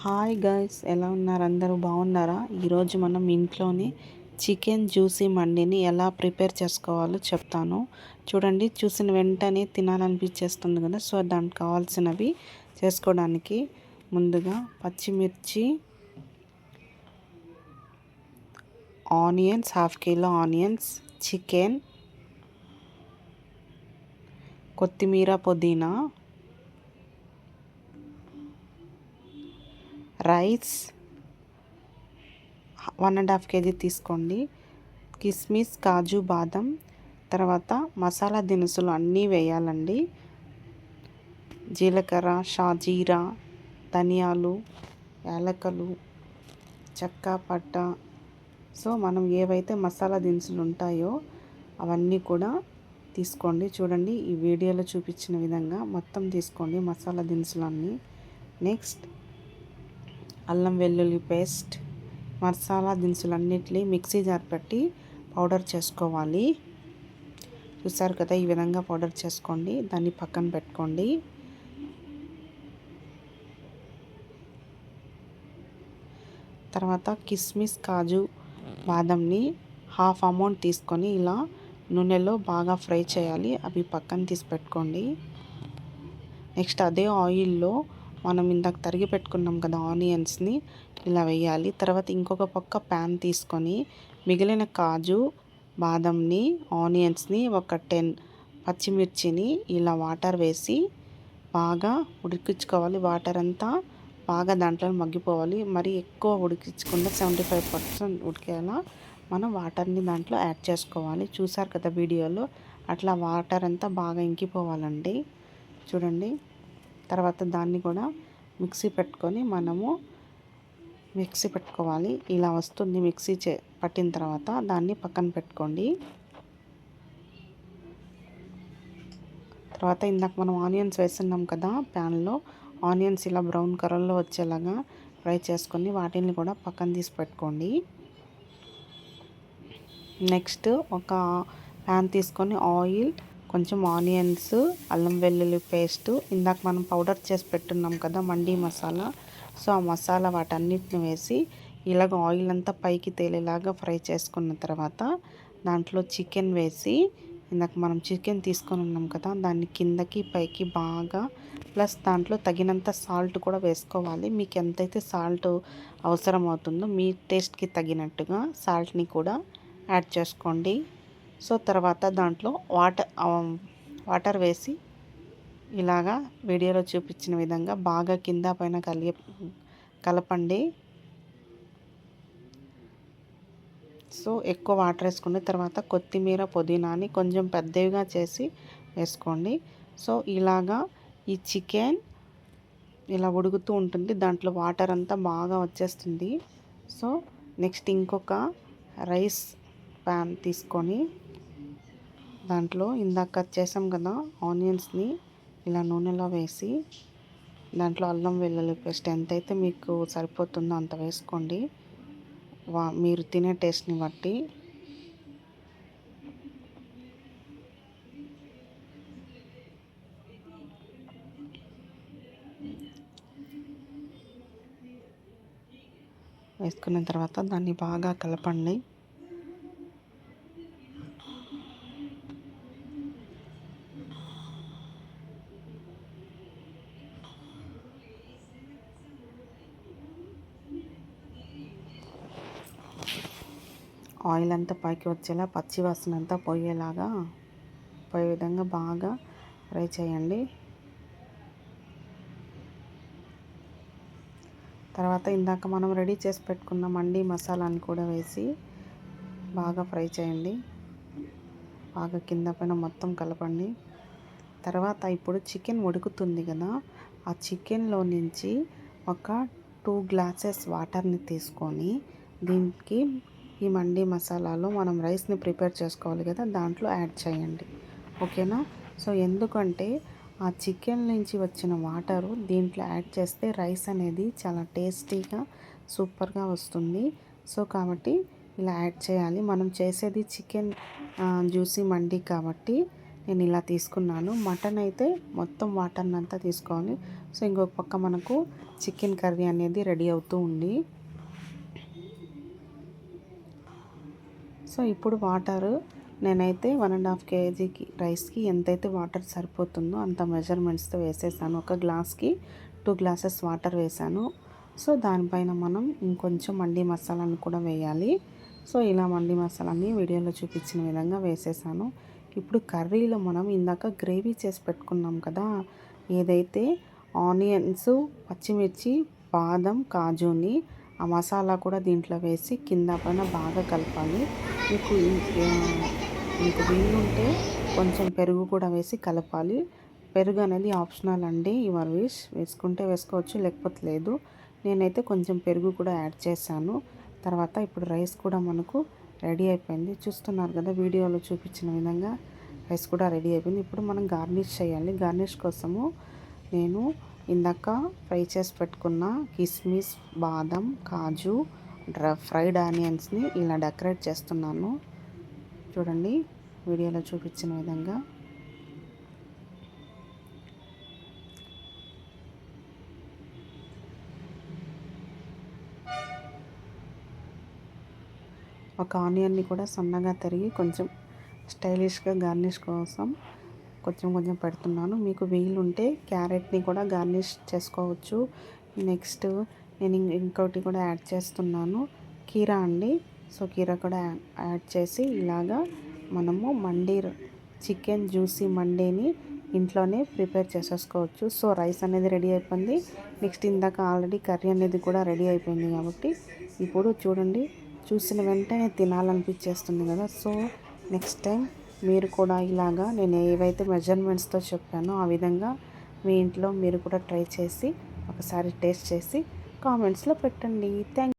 Hi guys, ఎలా ఉన్నారు? అందరూ బాగున్నారా? ఈరోజు మనం ఇంట్లోనే చికెన్ జ్యూసీ మండిని ఎలా ప్రిపేర్ చేసుకోవాలో చెప్తాను. చూడండి, చూసిన వెంటనే తినాలనిపించేస్తుంది కదా. సో దానికి కావాల్సినవి చేసుకోవడానికి ముందుగా పచ్చిమిర్చి, onions, half kilo onions, chicken, కొత్తిమీర, పుదీనా, రైస్ 1.5 kg తీసుకోండి. కిస్మిస్, కాజు, బాదం, తర్వాత మసాలా దినుసులు అన్నీ వేయాలండి. జీలకర్ర, షాజీరా, ధనియాలు, యాలకలు, చెక్క, పట్ట. సో మనం ఏవైతే మసాలా దినుసులు ఉంటాయో అవన్నీ కూడా తీసుకోండి. చూడండి, ఈ వీడియోలో చూపించిన విధంగా మొత్తం తీసుకోండి మసాలా దినుసులన్నీ. నెక్స్ట్ అల్లం వెల్లుల్లి పేస్ట్, మసాలా దినుసులన్నిటిని మిక్సీ జార్ పెట్టి పౌడర్ చేసుకోవాలి. చూసారు కదా, ఈ విధంగా పౌడర్ చేసుకోండి. దాన్ని పక్కన పెట్టుకోండి. తర్వాత కిస్మిస్, కాజు, బాదంని హాఫ్ అమౌంట్ తీసుకొని ఇలా నూనెలో బాగా ఫ్రై చేయాలి. అవి పక్కన తీసి పెట్టుకోండి. నెక్స్ట్ అదే ఆయిల్లో మనం ఇందాక తరిగి పెట్టుకున్నాం కదా ఆనియన్స్ని ఇలా వేయాలి. తర్వాత ఇంకొక పక్క ప్యాన్ తీసుకొని మిగిలిన కాజు, బాదంని, ఆనియన్స్ని, ఒక 10 పచ్చిమిర్చిని ఇలా వాటర్ వేసి బాగా ఉడికించుకోవాలి. వాటర్ అంతా బాగా దాంట్లో మగ్గిపోవాలి. మరి ఎక్కువ ఉడికించకుండా 75% ఉడికేలా మనం వాటర్ని దాంట్లో యాడ్ చేసుకోవాలి. చూసారు కదా వీడియోలో, అట్లా వాటర్ అంతా బాగా ఇంకిపోవాలండి. చూడండి, తర్వాత దాన్ని కూడా మిక్సీ పెట్టుకోవాలి. ఇలా వస్తుంది. మిక్సీ పట్టిన తర్వాత దాన్ని పక్కన పెట్టుకోండి. తర్వాత ఇందాక మనం ఆనియన్స్ వేస్తున్నాం కదా ప్యాన్లో, ఆనియన్స్ ఇలా బ్రౌన్ కలర్లో వచ్చేలాగా ఫ్రై చేసుకొని వాటిని కూడా పక్కన తీసి పెట్టుకోండి. నెక్స్ట్ ఒక ప్యాన్ తీసుకొని ఆయిల్, కొంచెం ఆనియన్స్, అల్లం వెల్లుల్లి పేస్ట్, ఇందాక మనం పౌడర్ చేసి పెట్టున్నాం కదా మండీ మసాలా, సో ఆ మసాలా వాటన్నిటిని వేసి ఇలాగ ఆయిల్ అంతా పైకి తేలేలాగా ఫ్రై చేసుకున్న తర్వాత దాంట్లో చికెన్ వేసి, ఇందాక మనం చికెన్ తీసుకొని ఉన్నాం కదా దాన్ని కిందకి పైకి బాగా, ప్లస్ దాంట్లో తగినంత సాల్ట్ కూడా వేసుకోవాలి. మీకు ఎంతైతే సాల్ట్ అవసరం అవుతుందో మీ టేస్ట్కి తగినట్టుగా సాల్ట్ని కూడా యాడ్ చేసుకోండి. సో తర్వాత దాంట్లో వాటర్ వేసి ఇలాగా వీడియోలో చూపించిన విధంగా బాగా కింద పైన కలపండి. సో ఎక్కువ వాటర్ వేసుకున్న తర్వాత కొత్తిమీర, పుదీనాని కొంచెం పెద్దవిగా చేసి వేసుకోండి. సో ఇలాగా ఈ చికెన్ ఇలా ఉడుకుతూ ఉంటుంది, దాంట్లో వాటర్ అంతా బాగా వచ్చేస్తుంది. సో నెక్స్ట్ ఇంకొక రైస్ ప్యాన్ తీసుకొని దాంట్లో ఇందాక కట్ చేసాం కదా ఆనియన్స్ని ఇలా నూనెలో వేసి దాంట్లో అల్లం వెల్లుల్లి పేస్ట్ ఎంతైతే మీకు సరిపోతుందో అంత వేసుకోండి, మీరు తినే టేస్ట్ని బట్టి. వేసుకున్న తర్వాత దాన్ని బాగా కలపండి. ఆయిల్ అంతా పైకి వచ్చేలా, పచ్చి వాసన అంతా పోయే విధంగా బాగా ఫ్రై చేయండి. తర్వాత ఇందాక మనం రెడీ చేసి పెట్టుకున్న మండీ మసాలాని కూడా వేసి బాగా ఫ్రై చేయండి. బాగా కింద పైన మొత్తం కలపండి. తర్వాత ఇప్పుడు చికెన్ ఉడుకుతుంది కదా, ఆ చికెన్లో నుంచి ఒక 2 గ్లాసెస్ వాటర్ని తీసుకొని దీనికి ఈ మండీ మసాలాలో మనం రైస్ని ప్రిపేర్ చేసుకోవాలి కదా దాంట్లో యాడ్ చేయండి. ఓకేనా? సో ఎందుకంటే ఆ చికెన్ నుంచి వచ్చిన వాటరు దీంట్లో యాడ్ చేస్తే రైస్ అనేది చాలా టేస్టీగా సూపర్గా వస్తుంది. సో కాబట్టి ఇలా యాడ్ చేయాలి. మనం చేసేది చికెన్ జ్యూసీ మండీ కాబట్టి నేను ఇలా తీసుకున్నాను. మటన్ అయితే మొత్తం వాటర్ని అంతా తీసుకోవాలి. సో ఇంకొక పక్క మనకు చికెన్ కర్రీ అనేది రెడీ అవుతూ ఉంది. సో ఇప్పుడు వాటర్ నేనైతే 1.5 kgకి రైస్కి ఎంతైతే వాటర్ సరిపోతుందో అంత మెజర్మెంట్స్తో వేసేసాను. ఒక గ్లాస్కి 2 గ్లాసెస్ వాటర్ వేసాను. సో దానిపైన మనం ఇంకొంచెం మండి మసాలాను కూడా వేయాలి. సో ఇలా మండి మసాలాని వీడియోలో చూపించిన విధంగా వేసేసాను. ఇప్పుడు కర్రీలో మనం ఇందాక గ్రేవీ చేసి పెట్టుకున్నాం కదా, ఏదైతే ఆనియన్స్, పచ్చిమిర్చి, బాదం, కాజుని ఆ మసాలా కూడా దీంట్లో వేసి కింద పైన బాగా కలపాలి. మీకు వీలుంటే కొంచెం పెరుగు కూడా వేసి కలపాలి. పెరుగు అనేది ఆప్షనల్ అండి, యువర్ విష్. వేసుకుంటే వేసుకోవచ్చు, లేకపోతే లేదు. నేనైతే కొంచెం పెరుగు కూడా యాడ్ చేశాను. తర్వాత ఇప్పుడు రైస్ కూడా మనకు రెడీ అయిపోయింది. చూస్తున్నారు కదా వీడియోలో చూపించిన విధంగా రైస్ కూడా రెడీ అయిపోయింది. ఇప్పుడు మనం గార్నిష్ చేయాలి. గార్నిష్ కోసము నేను ఇందాక ఫ్రై చేసి పెట్టుకున్న కిస్మిస్, బాదం, కాజు, ఫ్రైడ్ ఆనియన్స్ని ఇలా డెకరేట్ చేస్తున్నాను. చూడండి వీడియోలో చూపించిన విధంగా. ఒక ఆనియన్ని కూడా సన్నగా తరిగి కొంచెం స్టైలిష్గా గార్నిష్ కోసం కొంచెం పెడుతున్నాను. మీకు వీలుంటే క్యారెట్ని కూడా గార్నిష్ చేసుకోవచ్చు. నెక్స్ట్ నేను ఇంకోటి కూడా యాడ్ చేస్తున్నాను, కీరా అండి. సో కీరా కూడా యాడ్ చేసి ఇలాగా మనము చికెన్ జ్యూసీ మండీని ఇంట్లోనే ప్రిపేర్ చేసేసుకోవచ్చు. సో రైస్ అనేది రెడీ అయిపోయింది. నెక్స్ట్ ఇందాక ఆల్రెడీ కర్రీ అనేది కూడా రెడీ అయిపోయింది కాబట్టి ఇప్పుడు చూడండి, చూసిన వెంటనే తినాలనిపించేస్తుంది కదా. సో నెక్స్ట్ టైం మీరు కూడా ఇలాగా నేను ఏవైతే మెజర్మెంట్స్తో చెప్పానో ఆ విధంగా మీ ఇంట్లో మీరు కూడా ట్రై చేసి ఒకసారి టేస్ట్ చేసి కామెంట్స్లో పెట్టండి. థ్యాంక్